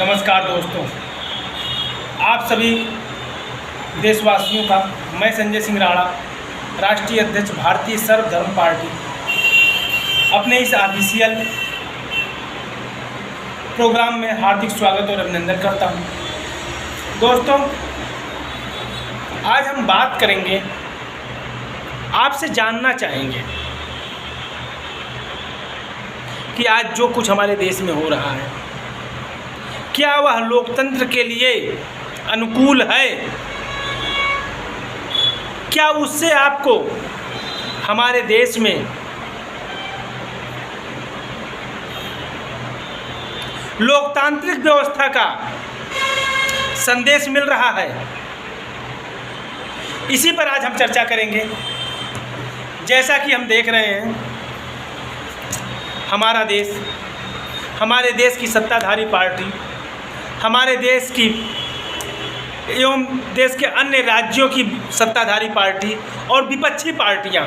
नमस्कार दोस्तों, आप सभी देशवासियों का मैं संजय सिंह राणा, राष्ट्रीय अध्यक्ष भारतीय सर्वधर्म पार्टी, अपने इस ऑफिशियल प्रोग्राम में हार्दिक स्वागत और अभिनंदन करता हूं। दोस्तों, आज हम बात करेंगे, आपसे जानना चाहेंगे कि आज जो कुछ हमारे देश में हो रहा है, क्या वह लोकतंत्र के लिए अनुकूल है? क्या उससे आपको हमारे देश में लोकतांत्रिक व्यवस्था का संदेश मिल रहा है? इसी पर आज हम चर्चा करेंगे। जैसा कि हम देख रहे हैं, हमारे देश की सत्ताधारी पार्टी, हमारे देश की एवं देश के अन्य राज्यों की सत्ताधारी पार्टी और विपक्षी पार्टियां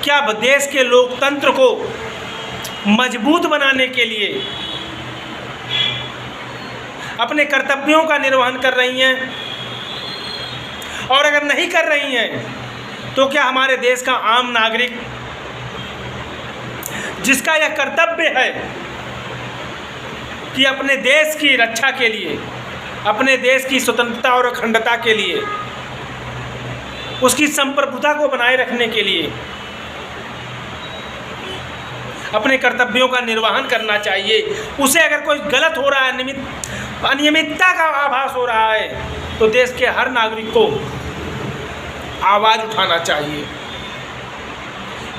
क्या देश के लोकतंत्र को मजबूत बनाने के लिए अपने कर्तव्यों का निर्वहन कर रही हैं? और अगर नहीं कर रही हैं तो क्या हमारे देश का आम नागरिक, जिसका यह कर्तव्य है कि अपने देश की रक्षा के लिए, अपने देश की स्वतंत्रता और अखंडता के लिए, उसकी संप्रभुता को बनाए रखने के लिए अपने कर्तव्यों का निर्वहन करना चाहिए, उसे अगर कोई गलत हो रहा है, अनियमितता का आभास हो रहा है, तो देश के हर नागरिक को आवाज़ उठाना चाहिए।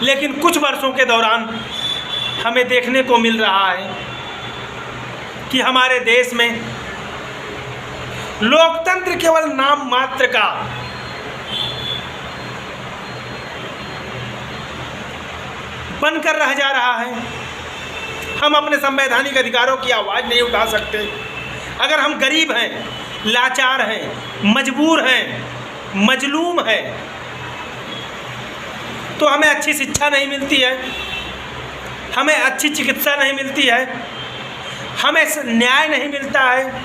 लेकिन कुछ वर्षों के दौरान हमें देखने को मिल रहा है कि हमारे देश में लोकतंत्र केवल नाम मात्र का बनकर रह जा रहा है। हम अपने संवैधानिक अधिकारों की आवाज़ नहीं उठा सकते। अगर हम गरीब हैं, लाचार हैं, मजबूर हैं, मजलूम हैं, तो हमें अच्छी शिक्षा नहीं मिलती है, हमें अच्छी चिकित्सा नहीं मिलती है, हमें न्याय नहीं मिलता है,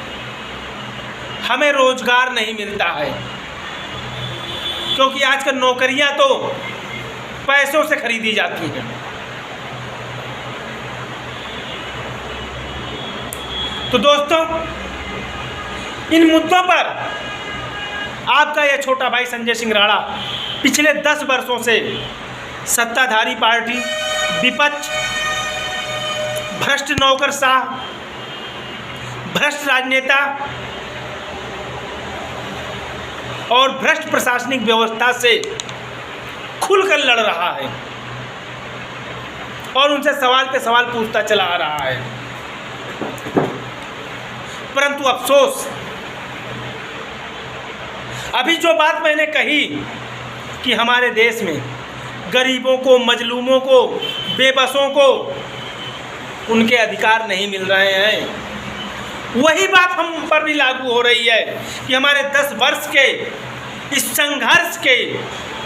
हमें रोजगार नहीं मिलता है, क्योंकि आजकल नौकरियां तो पैसों से खरीदी जाती हैं। तो दोस्तों, इन मुद्दों पर आपका यह छोटा भाई संजय सिंह राणा पिछले 10 वर्षों से सत्ताधारी पार्टी, विपक्ष, भ्रष्ट नौकरशाह, भ्रष्ट राजनेता और भ्रष्ट प्रशासनिक व्यवस्था से खुलकर लड़ रहा है और उनसे सवाल पे सवाल पूछता चला आ रहा है। परंतु अफसोस, अभी जो बात मैंने कही कि हमारे देश में गरीबों को, मजलूमों को, बेबसों को उनके अधिकार नहीं मिल रहे हैं, वही बात हम पर भी लागू हो रही है कि हमारे 10 वर्ष के इस संघर्ष के,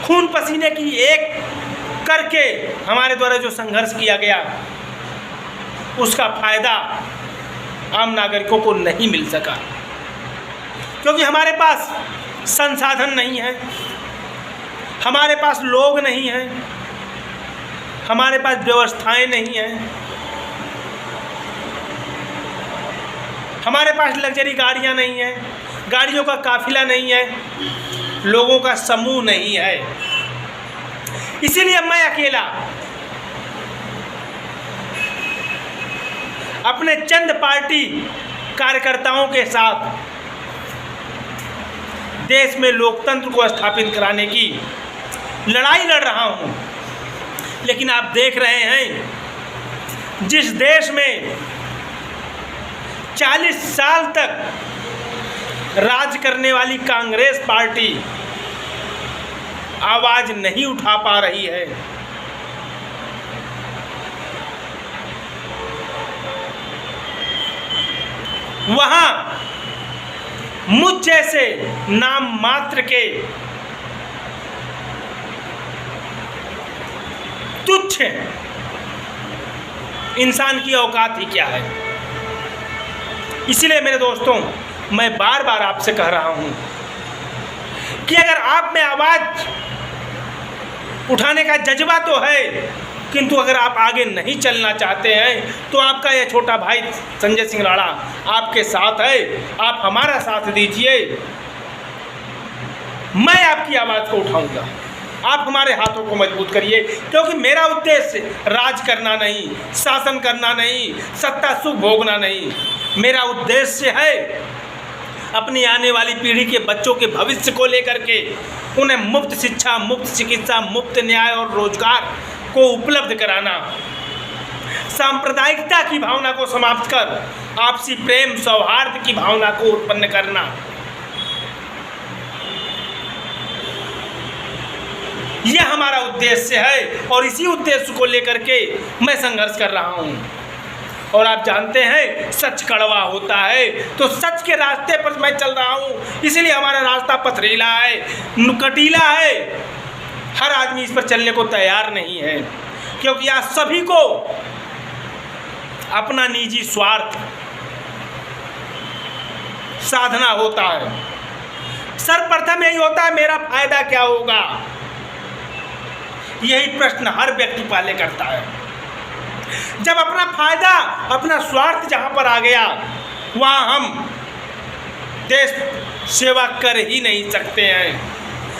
खून पसीने की एक करके हमारे द्वारा जो संघर्ष किया गया, उसका फायदा आम नागरिकों को नहीं मिल सका, क्योंकि हमारे पास संसाधन नहीं है, हमारे पास लोग नहीं हैं, हमारे पास व्यवस्थाएं नहीं हैं, हमारे पास लग्जरी गाड़ियां नहीं हैं, गाड़ियों का काफिला नहीं है, लोगों का समूह नहीं है। इसीलिए मैं अकेला अपने चंद पार्टी कार्यकर्ताओं के साथ देश में लोकतंत्र को स्थापित कराने की लड़ाई लड़ रहा हूं। लेकिन आप देख रहे हैं, जिस देश में 40 साल तक राज करने वाली कांग्रेस पार्टी आवाज नहीं उठा पा रही है, वहां मुझ जैसे नाम मात्र के तुच्छ इंसान की औकात ही क्या है। इसलिए मेरे दोस्तों, मैं बार बार आपसे कह रहा हूँ कि अगर आप में आवाज़ उठाने का जज्बा तो है, किंतु अगर आप आगे नहीं चलना चाहते हैं तो आपका यह छोटा भाई संजय सिंह राणा आपके साथ है। आप हमारा साथ दीजिए, मैं आपकी आवाज़ को उठाऊंगा। आप हमारे हाथों को मजबूत करिए, क्योंकि मेरा उद्देश्य राज करना नहीं, शासन करना नहीं, सत्ता सुख भोगना नहीं। मेरा उद्देश्य है अपनी आने वाली पीढ़ी के बच्चों के भविष्य को लेकर के उन्हें मुफ्त शिक्षा, मुफ्त चिकित्सा, मुफ्त न्याय और रोजगार को उपलब्ध कराना, सांप्रदायिकता की भावना को समाप्त कर आपसी प्रेम सौहार्द की भावना को उत्पन्न करना। यह हमारा उद्देश्य है और इसी उद्देश्य को लेकर के मैं संघर्ष कर रहा हूँ। और आप जानते हैं सच कड़वा होता है, तो सच के रास्ते पर मैं चल रहा हूँ। इसलिए हमारा रास्ता पथरीला है, नुकटीला है। हर आदमी इस पर चलने को तैयार नहीं है, क्योंकि आज सभी को अपना निजी स्वार्थ साधना होता है। सर्वप्रथम यही होता है, मेरा फायदा क्या होगा। यही प्रश्न हर व्यक्ति पहले करता है। जब अपना फायदा, अपना स्वार्थ जहां पर आ गया, वहां हम देश सेवा कर ही नहीं सकते हैं।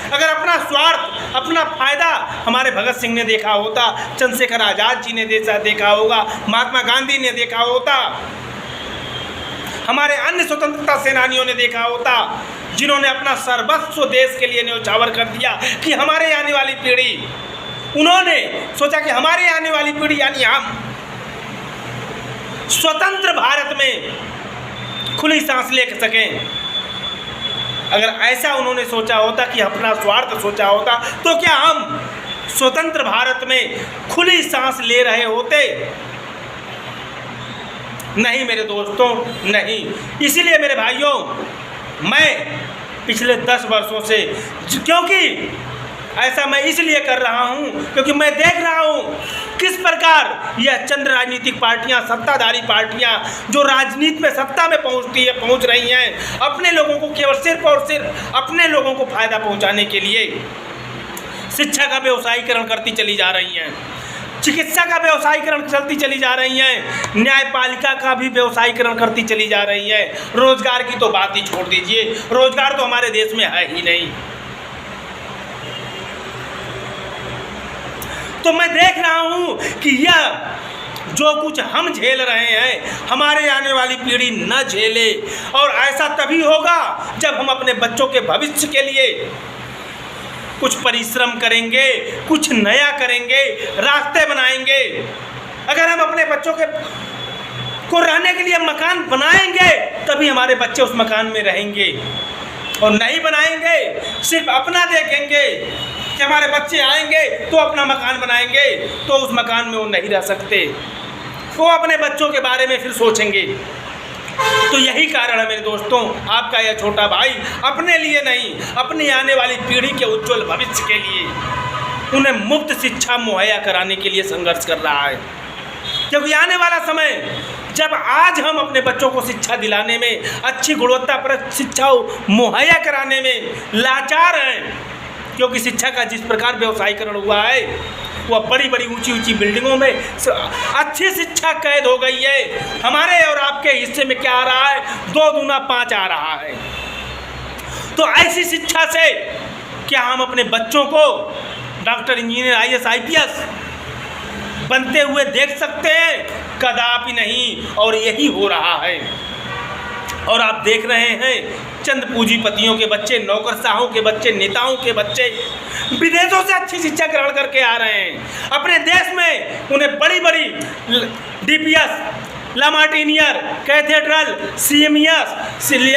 अगर अपना स्वार्थ, अपना फायदा हमारे भगत सिंह ने देखा होता, चंद्रशेखर आज़ाद जी ने देखा होगा, महात्मा गांधी ने देखा होता, हमारे अन्य स्वतंत्रता सेनानियों ने देखा होता, जिन्होंने अपना सर्वस्व देश के लिए न्यौछावर कर दिया कि हमारे आने वाली पीढ़ी, उन्होंने सोचा कि हमारे आने वाली पीढ़ी यानी हम स्वतंत्र भारत में खुली सांस ले सकें। अगर ऐसा उन्होंने सोचा होता कि अपना स्वार्थ सोचा होता, तो क्या हम स्वतंत्र भारत में खुली सांस ले रहे होते? नहीं मेरे दोस्तों, नहीं। इसीलिए मेरे भाइयों, मैं पिछले 10 वर्षों से, क्योंकि ऐसा मैं इसलिए कर रहा हूं क्योंकि मैं देख रहा हूं किस प्रकार यह चंद राजनीतिक पार्टियां, सत्ताधारी पार्टियां जो राजनीति में सत्ता में पहुंच रही हैं, अपने लोगों को केवल सिर्फ और सिर्फ अपने लोगों को फायदा पहुंचाने के लिए शिक्षा का व्यवसायीकरण करती चली जा रही हैं, चिकित्सा का व्यवसायीकरण चलती चली जा रही हैं, न्यायपालिका का भी व्यवसायीकरण करती चली जा रही है। रोजगार की तो बात ही छोड़ दीजिए, रोजगार तो हमारे देश में है ही नहीं। तो मैं देख रहा हूं कि यह जो कुछ हम झेल रहे हैं, हमारे आने वाली पीढ़ी न झेले। और ऐसा तभी होगा जब हम अपने बच्चों के भविष्य के लिए कुछ परिश्रम करेंगे, कुछ नया करेंगे, रास्ते बनाएंगे। अगर हम अपने बच्चों को रहने के लिए मकान बनाएंगे, तभी हमारे बच्चे उस मकान में रहेंगे। और नहीं बनाएंगे, सिर्फ अपना देखेंगे कि हमारे बच्चे आएंगे तो अपना मकान बनाएंगे, तो उस मकान में वो नहीं रह सकते। वो अपने बच्चों के बारे में फिर सोचेंगे। तो यही कारण है मेरे दोस्तों, आपका यह छोटा भाई अपने लिए नहीं, अपनी आने वाली पीढ़ी के उज्जवल भविष्य के लिए उन्हें मुफ्त शिक्षा मुहैया कराने के लिए संघर्ष कर रहा है। क्योंकि आने वाला समय, जब आज हम अपने बच्चों को शिक्षा दिलाने में, अच्छी गुणवत्तापूर्ण शिक्षा मुहैया कराने में लाचार हैं, क्योंकि शिक्षा का जिस प्रकार व्यवसायीकरण हुआ है, वह बड़ी बड़ी ऊंची ऊंची बिल्डिंगों में अच्छी शिक्षा कैद हो गई है। हमारे और आपके हिस्से में क्या आ रहा है? 2 दूना 5 आ रहा है। तो ऐसी शिक्षा से क्या हम अपने बच्चों को डॉक्टर, इंजीनियर, IAS, IPS बनते हुए देख सकते हैं? कदापि नहीं। और यही हो रहा है। और आप देख रहे हैं चंद पूंजीपतियों के बच्चे, नौकरशाहों के बच्चे, नेताओं के बच्चे विदेशों से अच्छी शिक्षा ग्रहण करके आ रहे हैं। अपने देश में उन्हें बड़ी बड़ी DPS, La Martiniere, cathedral, CMES,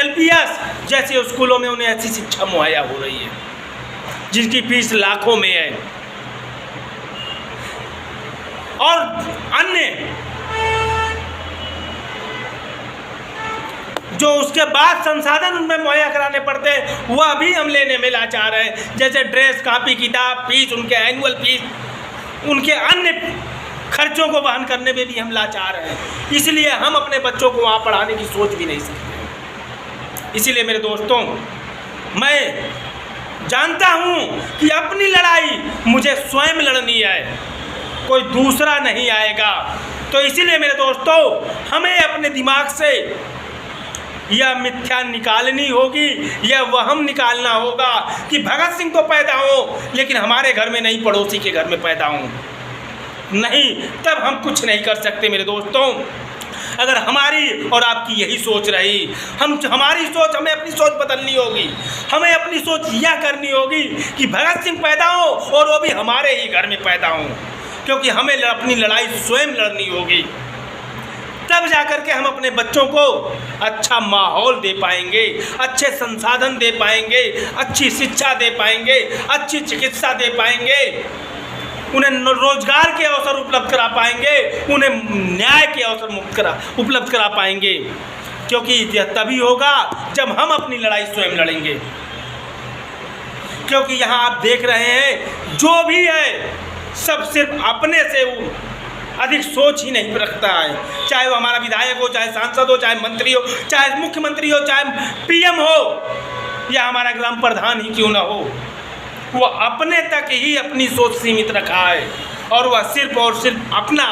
LPS जैसे स्कूलों में उन्हें अच्छी शिक्षा मुहैया हो रही है, जिसकी फीस लाखों में है। और अन्य जो उसके बाद संसाधन उनमें मुहैया कराने पड़ते हैं, वह भी हम लेने में लाचार हैं। जैसे ड्रेस, कापी, किताब, फीस, उनके एनुअल फीस, उनके अन्य खर्चों को वहन करने में भी हम लाचार हैं। इसलिए हम अपने बच्चों को वहाँ पढ़ाने की सोच भी नहीं सकते। इसीलिए मेरे दोस्तों, मैं जानता हूँ कि अपनी लड़ाई मुझे स्वयं लड़नी है, कोई दूसरा नहीं आएगा। तो इसीलिए मेरे दोस्तों, हमें अपने दिमाग से यह मिथ्या निकालनी होगी, यह वहम निकालना होगा कि भगत सिंह तो पैदा हो लेकिन हमारे घर में नहीं, पड़ोसी के घर में पैदा हो। नहीं, तब हम कुछ नहीं कर सकते मेरे दोस्तों। अगर हमारी और आपकी यही सोच रही, हमारी सोच, हमें अपनी सोच बदलनी होगी। हमें अपनी सोच यह करनी होगी कि भगत सिंह पैदा हो और वो भी हमारे ही घर में पैदा हो, क्योंकि हमें अपनी लड़ाई स्वयं लड़नी होगी। तब जाकर के हम अपने बच्चों को अच्छा माहौल दे पाएंगे, अच्छे संसाधन दे पाएंगे, अच्छी शिक्षा दे पाएंगे, अच्छी चिकित्सा दे पाएंगे, उन्हें रोजगार के अवसर उपलब्ध करा पाएंगे, उन्हें न्याय के अवसर उपलब्ध करा पाएंगे। क्योंकि यह तभी होगा जब हम अपनी लड़ाई स्वयं लड़ेंगे। क्योंकि यहाँ आप देख रहे हैं, जो भी है सब सिर्फ अपने से अधिक सोच ही नहीं रखता है। चाहे वो हमारा विधायक हो, चाहे सांसद हो, चाहे मंत्री हो, चाहे मुख्यमंत्री हो, चाहे पीएम हो, या हमारा ग्राम प्रधान ही क्यों ना हो, वो अपने तक ही अपनी सोच सीमित रखा है और वह सिर्फ और सिर्फ अपना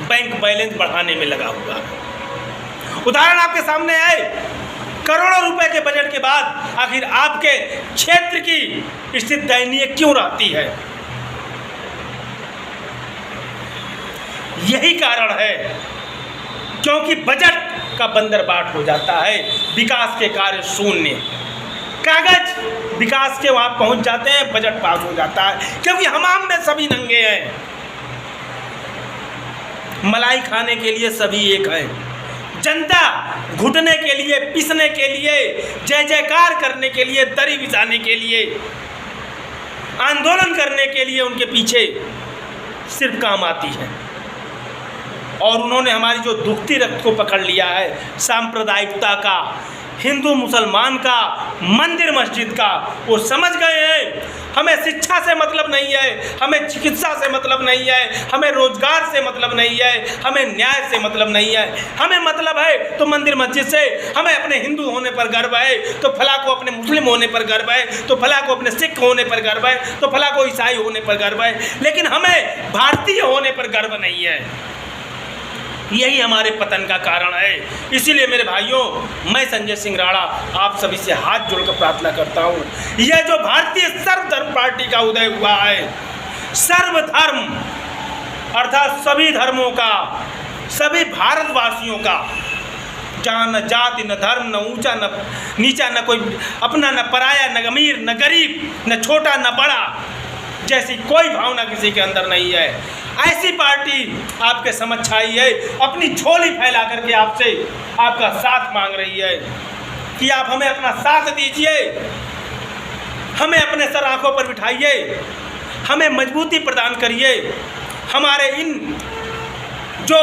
बैंक बैलेंस बढ़ाने में लगा हुआ है। उदाहरण आपके सामने है, करोड़ों रुपए के बजट के बाद आखिर आपके क्षेत्र की स्थिति दयनीय क्यों रहती है? यही कारण है क्योंकि बजट का बंदरबाट हो जाता है, विकास के कार्य शून्य, कागज विकास के वहाँ पहुँच जाते हैं, बजट पास हो जाता है। क्योंकि हमाम में सभी नंगे हैं, मलाई खाने के लिए सभी एक है। जनता घुटने के लिए, पिसने के लिए, जय जयकार करने के लिए, दरी बिछाने के लिए, आंदोलन करने के लिए उनके पीछे सिर्फ काम आती है। और उन्होंने हमारी जो दुखती रक्त को पकड़ लिया है, सांप्रदायिकता का, हिंदू मुसलमान का, मंदिर मस्जिद का, वो समझ गए हैं हमें शिक्षा से मतलब नहीं है, हमें चिकित्सा से मतलब नहीं है, हमें रोजगार से मतलब नहीं है, हमें न्याय से मतलब नहीं है। हमें मतलब है तो मंदिर मस्जिद से, हमें अपने हिंदू होने पर गर्व है तो फला को अपने मुस्लिम होने पर गर्व है, तो फला को अपने सिख होने पर गर्व है, तो फला को ईसाई होने पर गर्व है, लेकिन हमें भारतीय होने पर गर्व नहीं है। यही हमारे पतन का कारण है। इसीलिए मेरे भाइयों, मैं संजय सिंह राणा आप सभी से हाथ जोड़कर प्रार्थना करता हूँ, यह जो भारतीय सर्वधर्म पार्टी का उदय हुआ है, सर्वधर्म अर्थात सभी धर्मों का, सभी भारतवासियों का, जहाँ न जाति, न धर्म, न ऊंचा न नीचा, न कोई अपना, न पराया, न अमीर, न गरीब, न छोटा, न बड़ा, जैसी कोई भावना किसी के अंदर नहीं है, ऐसी पार्टी आपके समक्ष आई है, अपनी झोली फैला करके आपसे आपका साथ मांग रही है कि आप हमें अपना साथ दीजिए, हमें अपने सर आंखों पर बिठाइए, हमें मजबूती प्रदान करिए। हमारे इन जो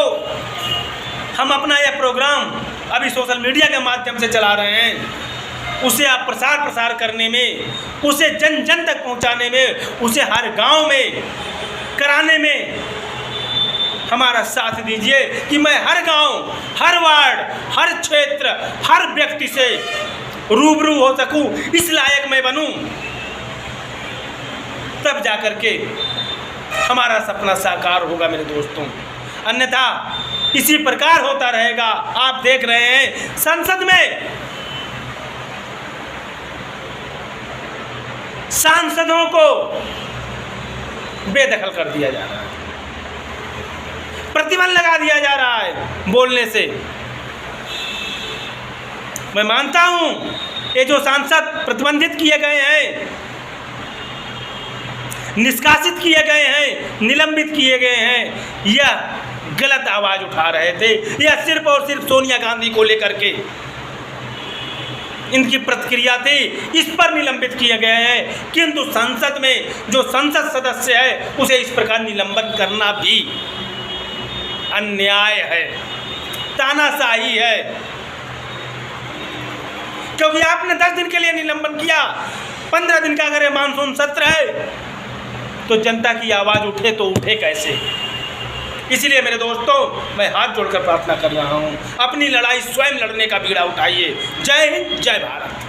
हम अपना यह प्रोग्राम अभी सोशल मीडिया के माध्यम से चला रहे हैं, उसे आप प्रसार करने में, उसे जन जन तक पहुंचाने में, उसे हर गांव में कराने में हमारा साथ दीजिए कि मैं हर गांव, हर वार्ड, हर क्षेत्र, हर व्यक्ति से रूबरू हो सकूं, इस लायक मैं बनूं। तब जाकर के हमारा सपना साकार होगा मेरे दोस्तों, अन्यथा इसी प्रकार होता रहेगा। आप देख रहे हैं संसद में सांसदों को बेदखल कर दिया जा रहा है, प्रतिबंध लगा दिया जा रहा है बोलने से। मैं मानता हूं ये जो सांसद प्रतिबंधित किए गए हैं, निष्कासित किए गए हैं, निलंबित किए गए हैं, यह गलत आवाज उठा रहे थे। यह सिर्फ और सिर्फ सोनिया गांधी को लेकर के इनकी प्रतिक्रिया थी, इस पर निलंबित किए गए हैं। किंतु संसद में जो संसद सदस्य है उसे इस प्रकार निलंबन करना भी अन्याय है, तानाशाही है। क्योंकि आपने 10 दिन के लिए निलंबन किया, 15 दिन का अगर मानसून सत्र है तो जनता की आवाज़ उठे तो उठे कैसे। इसलिए मेरे दोस्तों, मैं हाथ जोड़कर प्रार्थना कर रहा हूँ, अपनी लड़ाई स्वयं लड़ने का बीड़ा उठाइए। जय हिंद, जय भारत।